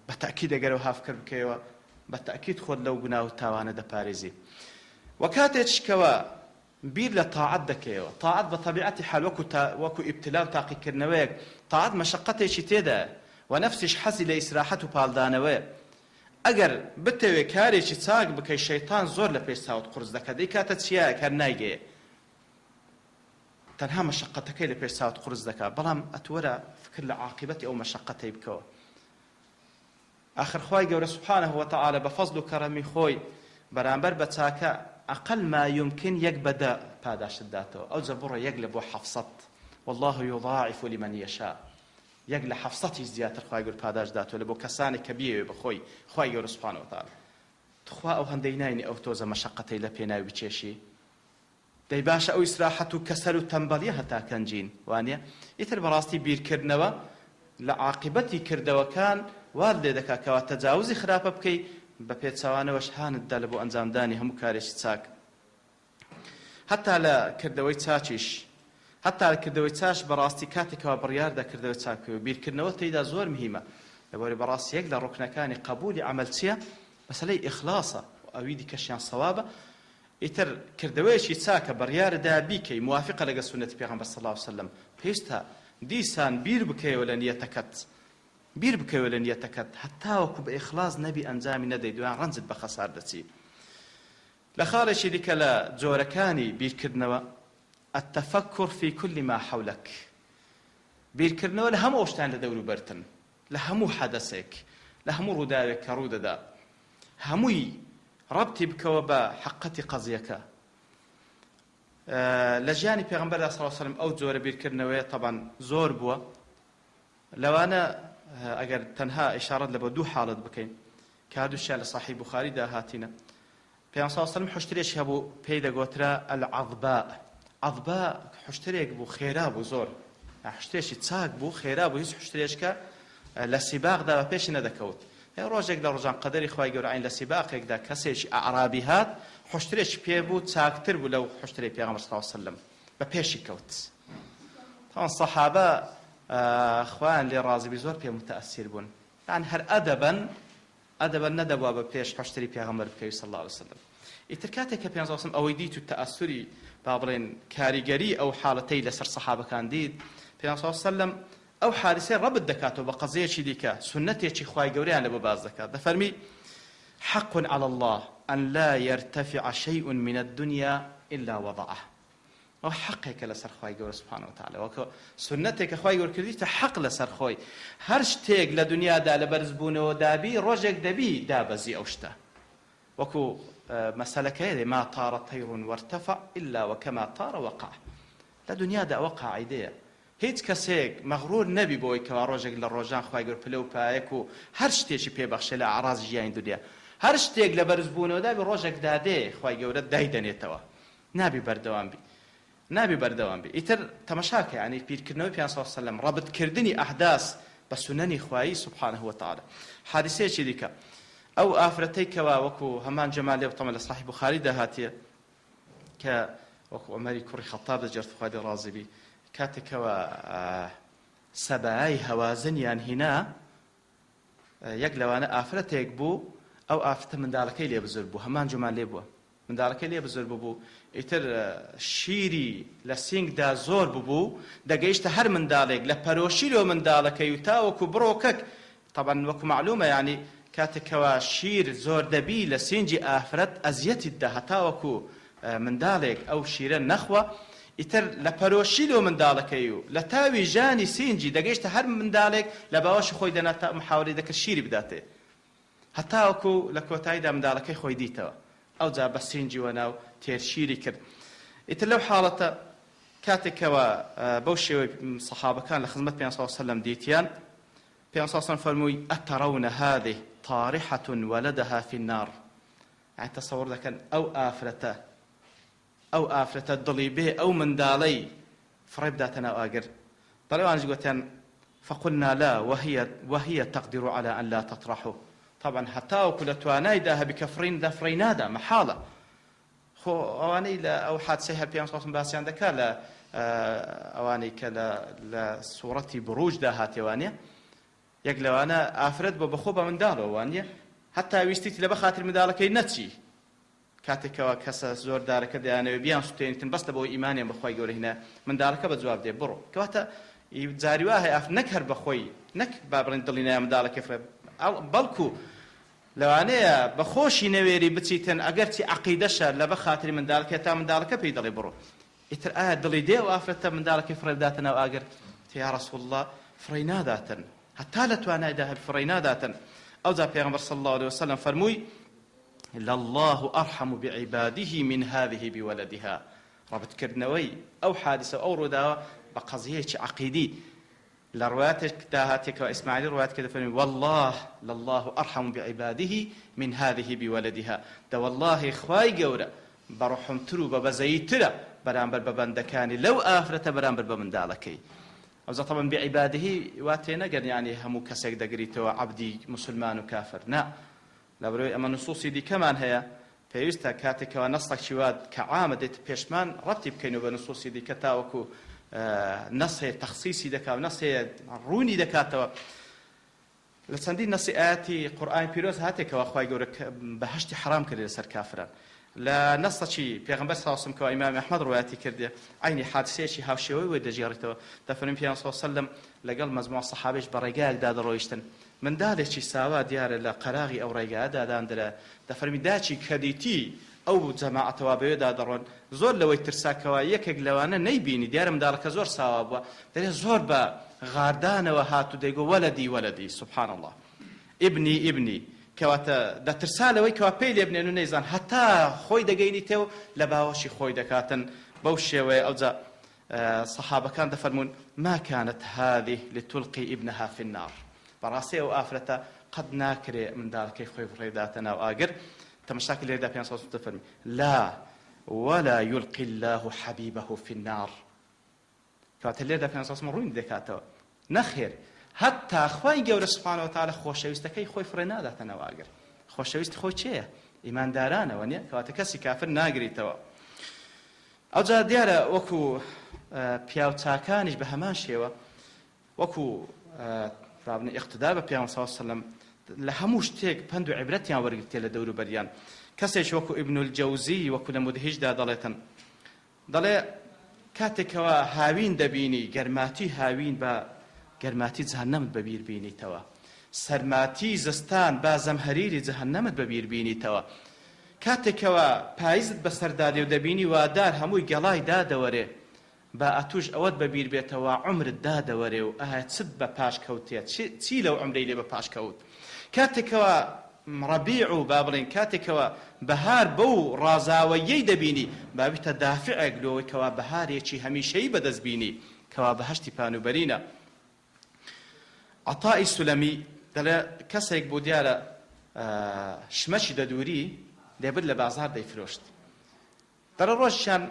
بالتأكيد أقروا هافكر بكيوا بالتأكيد خود لو قناه تاوانا دا باريزي وكاتش كوا بير لطاعت دكيوا طاعت بطبيعة حال وكو ابتلاء تاقي كرنويك طاعت مشقته شتيدا ونفسش حزي لإسراحته بالدانوي اگر بتوي كاري شتاق بكي الشيطان زور لبيش ساوت قرز دكا دي كاتت شيا كرنايجي تنها مشقتك لبيش ساوت قرز دكا بلام اتورا فكر لعاقبتي او مشقتي بكوا آخر خواهي قول سبحانه وتعالى بفضل كرمي خوي برامبر بتاكا أقل ما يمكن يقبدا باداش الداتو أو زبورة يقلب وحفصت والله يضاعف لمن يشاء يقل حفصتي زيادة خواهي قول باداش داتو لبو كساني كبير بخوي خواهي قول سبحانه وتعالى تخوا أو هندينين أو توزا مشقتي لبيناي بتشيشي دەی باشە ئەو ئیسراحەت و کەسەل و تەمبەڵیە هەتا کەنجین وانە ئیتر بەڕاستی بیرکردنەوە لە عاقبەتی کردەوەکان وار لێ دەکا کەوا تەجاوزی خراپە بکەی بە پێچەوانەوەش هانتدا لە بۆ ئەنجامدانی هەموو کارێکی چاک هەتا لە کردەوەی چاچیش هەتا لە کردەوەی چاش بەڕاستی کاتێکەوە بڕیاردا کردەوەی چاکەوە بیرکردنەوە تێیدا زۆر مهمە لەبەرەوەی بەڕاستی یەک لە ڕوکنەکانی قبولی عەمەل چییە مەسەلەی ئیخلاسە ئەوی دیکەشیان سەوابە ئیتر کردەوەیەکی چاکە بڕیاردا بیکەی موافقە لەگە سونەتی پێغەمبەر صلی الله علیه وسلم پێویستە دیسان بیر بکەیەوە لە نیەتەکەت بیر بکەیەوە لە نیەتەکەت هەتاوەکو بە ئیخلاس نەبی ئەنجامی نەدەی دوایان ڕەنجت بە خەسار دەچی لە خاڵێکی دیکە لە جۆرەکانی بیرکردنەوە التفكر في كل ما حولك بیرکردنەوە لە هەموو شتان لە دەوروبەرتن لە هەموو حەدەسێک لە هەموو ڕووداوێک کە ڕوودەدا هەمووی ڕەبتی بکەوە بە حەقەتی قەزیەکە لە ژیانی پێغەمبەردا صلی الله علیه وسلم ئەو جۆرە بیرکردنەوەیە طبعا زۆر بووە لەوانە ئەگەر تەنها ئیشارەت لە بە دوو حاڵەت بکەین کە هەردووشیان لە صحیح بوخاریدا هاتینە پێغەمبەر صلی الله علیه وسلم حوشترێکی هەبوو پێی دەگوترا العەضباء عەضباء حوشترێک بوو خێرا بوو زۆر حوشتێکی چاک بوو خێرا بوو هیچ حوشترێشکە لە سیباغدا بە پێشی نەدەکەوت ڕۆژێک لە ڕۆژان قەدەری خوای گەورە عین لە سیباقێکدا کەسێکی ئەعرابی هات حوشترێکی پێ بوو چاکتر بوو لەو حوشترەی پێغەمبەر صلی الله علیه وسلم بە پێشی کەوت تاوان سەحابە خوایان لێ ڕازی بی زۆر پێ متەئەسیر بوون یان هەر ئەدەبەن نەدەبووە بە پێش حوشتری پێغەمبەر بکەوی صلی الله علیه وسلم ئیتر کاتێک کە پێغەمبەر صلی الله علیه وسلم ئەوەی دیت و تەئەسوری با بڵێن کاریگەری ئەو حاڵەتەی لەسەر سەحابەکان دیت پێغەمبەر صلی الله علیه وسلم ئەو حادثەی ڕەبت دەکاتەوە بە قەزەیەکی دیکە سنەتێکی خوای گەورەیان لە بۆ باز دەکات دەفەرمی حق على الله أن لا يرتفع شيء من الدنيا إلا وضعه ئەو حەقێکە لەسەر خوای گەورە سبحانه وتعالى وەکە سنەتێکە خوای گەورە کردیتە حەق لەسەر خۆی هەر شتێک لە دنیادا لە بەرزبوونەوە دابی ڕۆژێک دەبی دابەزی ئەو شتە وەکو مەسەلەکەیە ما طار طير وارتفع إلا وكما طار وقع لە دنیادا ئەوە قاعیدەیە هیچ کەسێک مەغرور نەبی بۆی کەوا ڕۆژێک لە ڕۆژان خوای گەورە پلە و پایەک و هەر شتێکی پێبەخشێ لە ئاڕازی ژیانی دنیا هەر شتێک لە بەرزبوونەوە دابی ڕۆژێک دادێ خوای گەورە دایدەنێتەوە نابی بەردەوام بی ئیتر تەماشاکە یعنی بیرکردنەوەی پێغەمبەر صلی الله علیه وسلم ڕەبتکردنی ئەحداث بە سنەنی خوایی سبحانه وتعالى حادثەیەکی دیکە ئەو ئافرەتەی کەوا وەکو هەمان جەمالێ تەمە لە صحیح بوخاریدا هاتیە کە وەکو عومەری کوڕی خەتاب دەجێت خوای ڕازی بی کاتێکەوە سەبایای هەوازنیان هینا یەک لەوانە ئافرەتێک بوو ئەو ئافرەتە منداڵەکەی لێ بزر بوو هەمان جومان لێ بووە منداڵەکەی لێ بزر بوو ئیتر شیری لە سینگدا زۆر بوو دەگەیشتە هەر منداڵێک لە پەرۆشیرەوە منداڵەکەی و تاوەکو بڕۆکەک طبعا وەکو معلومە یعنی کاتێکەوە شیر زۆر دەبی لە سینجی ئافرەت ئەزیەتی دا هەتاوەکو منداڵێک ئەو شیرە نەخوە ئیتر لە پەرۆشیلەوە منداڵەکەی و لە تاوی ژانی سینجی دەگەیشتە هەر منداڵێک لە باوەشی خۆی دەناتە محاوەڵی دەکرد شیری بداتێ هەتاوەکو لە کۆتاییدا منداڵەکەی خۆی دیتەوە ئەو جا بە سینجی وەناو تێرشیری کرد ئیتر لەو حاڵەتە کاتێکەوە بەو شێوەی سەحابەکان لە خزمەت پێغەمبەر صلی الله علیه وسلم دیتیان پێغەمبەر صلی الله علیه وسلم فەرمووی ئەتەڕەونە هذه طارحة ولدها في النار يعني تصور دەکەن ئەو ئافرەتە دڵی بێ ئەو منداڵەی فڕێ بداتە ناو ئاگر بەڵێوانش گوتیان فقلنا لا وهي تقدر على أن لا تطرحه طبعا هەتاوەکو لە توانایدا هەبی کە فڕی نادا مەحاڵە خۆ ئەوانەی لە ئەو حادسەی هەر پێغەمبەر صلی الله علیه وسلم باسییان دەکات لە ئەوانەی کە لە سوورەتی بروجدا هاتێوانە یەک لەوانە ئافرەت بۆ بەخۆ بە منداڵەوە وانە هەتا ویستیت لە بەخاتر منداڵەکەی نەچی کاتێکەوە کەسە زۆر دارەکە دەیانەوێ بیان سوتێنیتن بەستە بۆ ئیمانیان بەخوای گەورە هێنا منداڵەکە بە جواب دێ بڕۆ کەواتە جاری وا هەیە نەک هەر بەخۆی نەک با بڵێن دڵی نایە منداڵەکەی فڕێ بەڵکو لەوانەیە بەخۆشی نەوێری بچیتن ئەگەر چی عەقیدەشە لە بەخاتری منداڵەکە تا منداڵەکە پێی دەڵێ بڕۆ ئیتر ئایا دڵی دێ و ئافرەتە منداڵەکەی فڕێ بداتە ناو ئاگر یا ڕەسوڵ الله فڕێ ناداتن هەتا لە توانایدا هەر فڕێ ناداتن ئەو جا پێغەمبەر صلی الله عليه وسلم فەرمووی لله أرحم بعباده من هذه بولدها ڕەبتکردنەوەی ئەو حادثە ئەو ڕووداوە بە قەزیەیەکی عەقیدی لە ڕوایەتێکدا هاتێکەوە ئیسماعیلی ڕوایەت کە دەفەرمێ والله لله أرحم بعباده من هذه بولدها دا والله خوای گەورە بەڕەحمتر و بە بەزەییترە بەرامبەر بە بەندەکانی لەو ئافرەتە بەرامبەر بە منداڵەکەی. ئەوزە طبعا بعیبادهی واتێ نەگەن یعنی هەموو کەسێک دەگریتەوە عەبدی مسلمان و کافر، نا، لەبەرەوەی ئەمە نصوصی دیکەمان هەیە پێویستە کاتێکەوە نەسڵێکی وات کە عامە دێت پێشمان ڕەبتی بکەینەوە بە نصوصی دیکە تاوەکو نەس هەیە تەخسیسی دەکات، نەس هەیە ڕوونی دەکاتەوە. لە چەندین نەسی ئاەتی قورئانی پیرۆز هاتێکەوە خوای گەورە بەهەشتی حرام کردێ لەسەر کافران. لە نەسەکی پێغەمبەر صلی الله علیه و سلم کە ئیمام ئەحمەد ڕوایەتی کردێ عینی حادسەیەکی هاوشێوەی وێ دەژێڕێتەوە، دەفەرمێ پێغەمبەر صلی الله علیه و سلم لەگەڵ مەجموعە سەحابەیش بە ڕێگایەکدا دەڕۆیشتن، منداڵێکی ساوا دیارە لە قەراغی ئەو ڕێگایەدا داداندرا، دەفەرمی داچی کەدیتی ئەو جەماعەتەوە بەوێدا دەڕۆن، زۆر لەوەی ترساکەوە یەکێک لەوانە نەیبینی، دیارە منداڵەکە زۆر ساوا بووە، دەرێ زۆر بە غاردانەوە هاتو دەیگۆ وەلەدی وەلەدی، سبحان الله، ئیبنی ئیبنی، کەواتە دەترسا لەوەی کەوا پێی لێ بنێن و نەیزان، هەتا خۆی دەگەینیتەوە لە باوەشی خۆی دەکاتن بەو شێوەیە. ئەوجا سەحابەکان دەفەرمون ما كانت هذه لتلقي ابنها في النار، بەڕاستی ئەو ئافرەتە قەت ناکرێ منداڵەکەی خۆی بڕێداتە ناو ئاگر. تەماشاکە لێرەدا پێیان سەڵ دەفەرمی لا ولا يلقي الله حبيبه في النار، کەواتە لێرەدا پێیان سەڵ ڕووی دەکاتەوە نەخێر، هەتا خوای گەورە سبحانه وتعالى خۆشەویستەکەی خۆی فڕێ ناداتە ناو ئاگر. خۆشەویستی خۆی چێیە؟ ئیماندارانەوە نییە، کەواتە کەسی کافر ناگریتەوە. ئەوجا دیارە وەکو پیاوچاکانیش بە هەمان شێوە وەکو اقتدا بە پێغەمبەر صلی الله علیه و سلم لە هەموو شتێک پند و عیبرەتیان وەرگرتێ لە دەور و بەریان. کەسێک وەکو ئیبن الجەوزی وەکو لە مدهیجدا دەڵێتن، دەڵێ کاتێکەوە هاوین دەبینی، گەرماتی هاوین بە گەرماتی جەهەنەمت بەبیر بینیتەوە، سەرماتی زستان با زەمهەریری جەهەنەمت بەبیر بینیتەوە، کاتێکەوە پاییزت بەسەردادێ و دەبینی وادار هەمووی گەڵای دادەوەرێ، با ئەتوش ئەوەت بەبیر بێتەوە عمرت دادەوەرێ و چت بە پاش کەوتێت، چی لەو عمرەی لێ بە پاش کەوت. کاتێکەوە ڕەبیع و با بڵێن کاتێکەوە بەهار بەو ڕازاوەیەی دەبینی، بابیتە دافعێک لەوەی کەوا بەهارێکی هەمیشەیی بەدەست بینی کەوا بەهەشتی پانوبەرینە. عەتای سولەمی دەڵێ کەسێک بۆ دیارە شمەشی دەدووری دەبرد لە بازار دەیفرۆشت، دەڵێ ڕۆژیان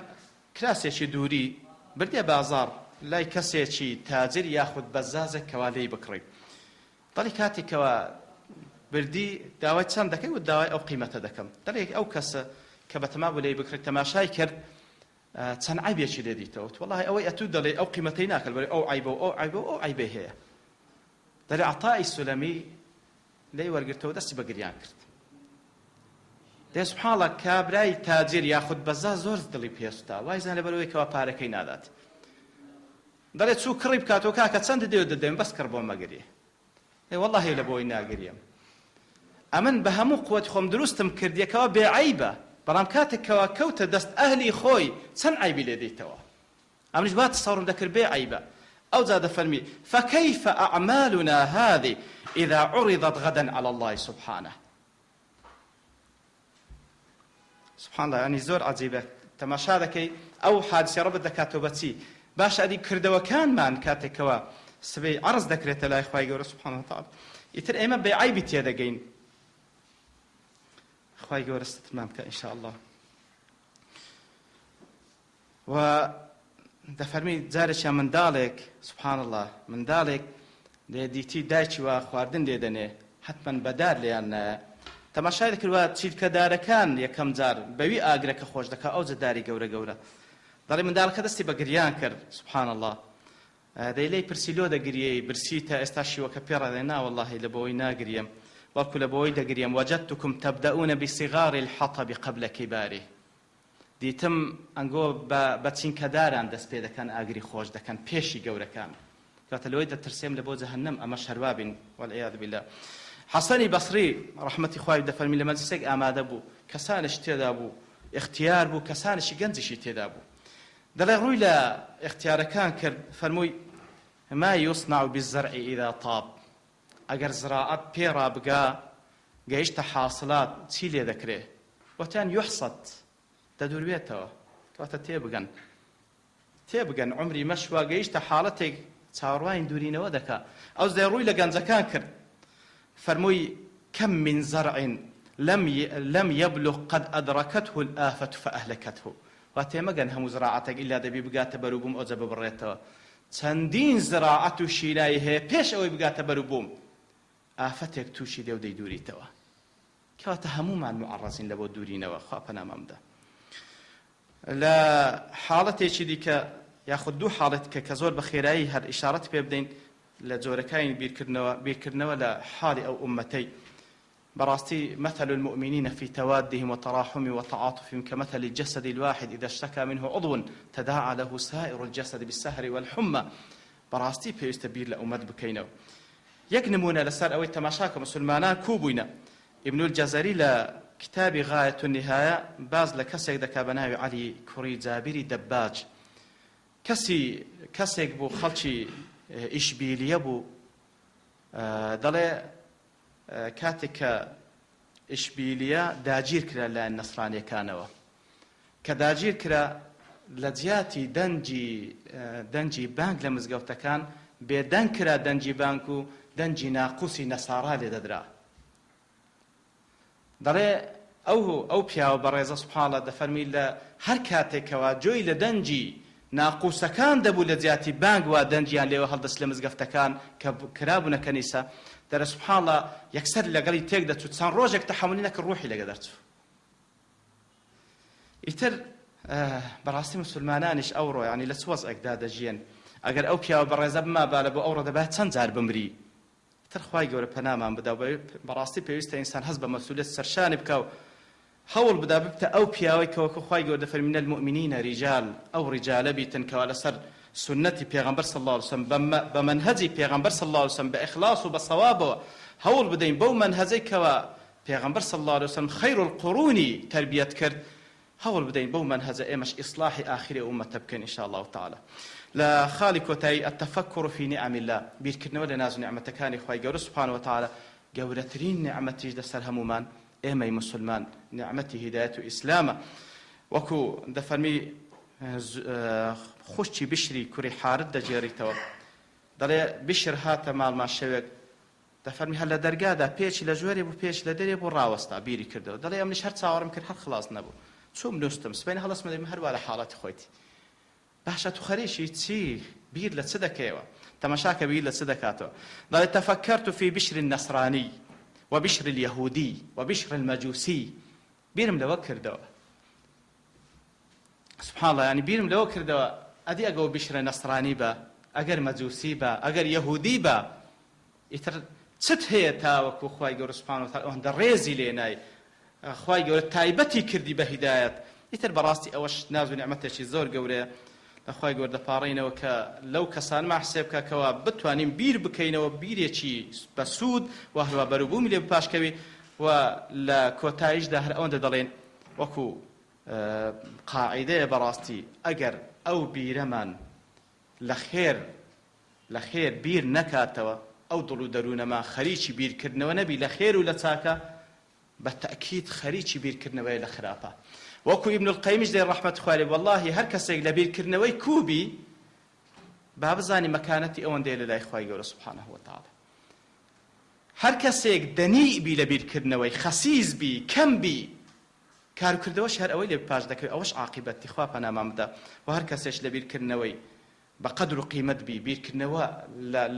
کراسێکی دووری بردێ بازار لای کەسێکی تاجر یاخود بەزازێک کەوا لێی بکڕی، دەڵێ کاتێکەوە بردی داوای چەند دەکەی و داوای ئەو قیمەتە دەکەم، دەڵێ ئەو کەسە کە بەتەما بوو لێی بکڕی تەماشای کرد چەند عیبێکی لێ دیتەوە، وەڵاهی ئەوەی ئەتوو دەڵێ ئەو قیمەتەی ناکەل بەڵێ ئەو عیبە و ئەو عیبە و ئەو عیبە هەیە. دەڵێ عەتای سولەمی لێی وەرگرتەوە دەستی بە گریان کرد، دێ سوبحان الله کابرای تاجر یاخود بەزاز زۆر دڵی پێسووتا، وای زانێ بەرەوەی کەوا پارەکەی نادات. دەڵێ چوو کڕی بکاتەوە کاکە چەندت دێوە دەدەین بەس کڕ بۆ مەگریێ، وەڵاهی لە بۆی ناگریم، ئەمن بە هەموو قووەتی خۆم دروستم کردیەکەوە بێعیبە، بەڵام کاتێکەوە کەوتە دەست ئەهلی خۆی چەند عیبی لێ دەیتەوە، ئەمنیش با تەسەوڕم دەکرد بێعیبە. ئەو جا دەفەرمی فكيف أعمالنا هذه إذا عرضت غدا على الله سبحانه. سبحان الله، يعني زۆر عجیبە تەماشا دەکەی ئەو حادسێ ڕەبت دەکاتەوە بەچی باش ئەدی کردەوەکانمان کاتێکەوە سبەی عەرز دەکرێتە لای خوای گەورە سبحانه وتعالى، ئیتر ئێمە بێعیبی تێدەگەین. خوای گەورە سترمان بکە ئینشاء الله. و دەفەرمی جارێکیان منداڵێک سبحان الله منداڵێک لێ دیتی دایکی وا خواردن لێ دەنێ حتمەن بەدار لێیان نایە، تەماشای دەکردوە چیلکەدارەکان یەکەم جار بەوی ئاگرەکە خۆش دەکا ئەو جەداری گەورە گەورە، دەڵێ منداڵەکە دەستی بە گریان کرد سبحان الله، دەی لێی پرسی لۆ دەگریەی برسیتە ئێستا شیوەکە پێڕەدێ نا وەڵڵاهی لە بۆی ناگریم وەڵکو لە بۆی دەگریم وەجەدتکم تەبدەئونە بصغار الحەطب قبل کباره، دیتم ئەنگۆ بە چینکەداران دەست پێ دەکەن ئاگری خۆش دەکەن پێشی گەورەکان، کاتە لەوەی دەترسێم لە بۆ جەهەنەم ئەمە شەروابین والعیاذ بالله. حەسەنی بەسری ڕەحمەتی خوای دەفەرمی لە مەجلیسێک ئامادە بوو، کەسانش تێدا بوو، اختیار بوو، کەسانشی گەنجشی تێدا بوو، دەڵێ ڕووی لە اختیارەکان کرد، فەرمووی ما يصنع بالزرع إذا طاب، ئەگەر زراعەت پێڕا بگا گەیشتە حاصلات چی لێ دەکرێ؟ وەتیان یحصد دەدوروێتەوە، کەواتە تێبگەن عمری مەشوا گەیشتە حاڵەتێک چاوەڕوانی دوورینەوە دەکا. ئەو دەی ڕووی لە گەنجەکان کرد، فەرمووی كم من زرع لم يبلغ قد أدركته الآفة فأهلكته، واتێمەگەن هەموو زراعەتێک ئیلا دەبی بگاتە بەروبووم ئەوجە ببڕێتەوە چەندین زراعەت و شیلایی هەیە پێش ئەوەی بگاتە بەروبووم ئافەتێک تووشی دێ و دەیدووریتەوە کەواتە هەمومان معەڕەزین لە بۆ دوورینەوە خوا پەنامان بدە. لە حاڵەتێکی دیکە یاخود دوو حاڵەت کە زۆر بە خێرایی هەر ئیشارەت پێ بدەین لە جۆرەکانی بیرکردنەوە لە حاڵی ئەو ئومەتەی براستي مثل المؤمنين في توادهم وتراحمهم وتعاطفهم كمثل الجسد الواحد إذا اشتكى منه عضو تداعى له سائر الجسد بالسهر والحمى براستي بيستبير لأمد بكينو يقنمون لسر أو تماشاك مسلمانان كوبوينا ابن الجزري لكتاب غاية النهاية باز لكسيك دكابناوي علي كوري جابري دباج كسيك بو خلشي إشبيلية بو دلي كاتك إشبيلية داجير كرا للنصرانية كانوا كداجير كرا لجياتي دنجي بانك لمزقوتا كان بيدن كرا دنجي بانكو دنجي ناقوسي نصارى لددرا داري او بياو بريزة سبحان الله دفرمي هر كاتك واجوي لدنجي ناقوسا كان دبو لجياتي بانك ودنجيان ليو هلدس لمزقوتا كان كرابنا كنيسة در سبحان الله يكسر لقلي تيك دتو تسان روجك تحملينك الروحي لقدرتو يتر براسي مسلمانانش اورو يعني لسوز اقداد جين اگر او بيا برزه بما بالا بو اورو دبا تنزار بمري يتر خواي جور بنام بدا براسي بيست انسان حسب مسؤوليه سرشان بكاو حول بدا بتا او بيا كو خواي جور دفر من المؤمنين رجال او رجال بيتن كوالا سر سنتي پیغمبر صلى الله عليه وسلم بمنهجي پیغمبر صلى الله عليه وسلم باخلاص وبصواب هول بدين بو منهجي كوا پیغمبر صلى الله عليه وسلم خير القرون تربيه كرد هول بدين بو منهج ايمش اصلاح اخر امه تبكن ان شاء الله تعالى لا خالق تاي التفكر في نعم الله بيركنا ولا ناز نعمته كان اخوي جور سبحانه وتعالى جورترين نعمتي دسر همومان ايمي مسلمان نعمتي هدايه اسلام وكو دفرمي خوشي بشري كوري حارد دجيريتو دلي بشر هات مال ما شوك دفرمي هلا درقادا بيش لجوري بو بيش لدري بو راوستا بيري كردو دلي امني شهر تصاورم كر هر خلاص نبو شو منوستم سبين خلاص مدري هر ولا حالات خويتي باشا تو خريشي تسي بير لتصدكيوا تماشاك بير لتصدكاتو دلي تفكرت في بشر النصراني وبشر اليهودي وبشر المجوسي بيرم لوكر دو سبحان الله يعني بيرم لو كردوا ادي اجو بشر نصراني با اگر مجوسي با اگر يهودي با يتر ست هي تاوك خوي جور سبحانه وتعالى وهند ريزي ليناي خوي جور تايبتي كردي بهدايات يتر براستي اوش ناز نعمته شي زور جوري خوي جور دفارين وك لو كسان ما حسابك كوا بتوانين بير بكينه وبير شي بسود وهو بربومي لي باشكوي ولا كوتايج دهر اون دلين وكو قاعده براستي اگر او بيرمان لخير بير نكاتوا او ضلو درون ما خريجي بير كرنا ونبي لخير ولا تاكا بالتاكيد خريجي بير كرنا ولا خرافه وكو ابن القيم جل رحمه خوالي والله هر كسي لبير كرنا وي كوبي باب زاني مكانتي اون ديل الله خوي سبحانه وتعالى هر كسي دني بي لبير كرنا وي خسيس بي كم بي كارو كردوش هر اوي لباش دك اوش عاقبتي خوا انا مامدا وهر كسيش لبير كرنوي بقدر قيمه بير كرنوا لا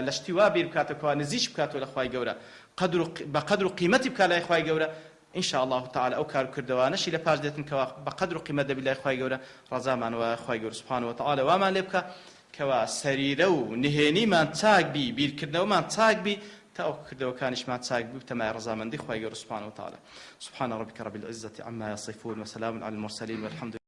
لشتي وابير كاتو كوا نزيش بكاتو لاخواي جورا بقدر قيمتي بكا لا اخواي جورا ان شاء الله تعالى او كارو كردوا نشي لباش دتن كوا بقدر قيمه بالله اخواي جورا رزامان واخواي جورا سبحانه وتعالى وما لبكا كوا سريرو نهيني ما تاق بي بير كرنوا ما تاق بي تأكد وكانش ما تساق بتما رزامن دي خوي سبحانه وتعالى سبحان ربك رب العزة عما يصفون وسلام على المرسلين والحمد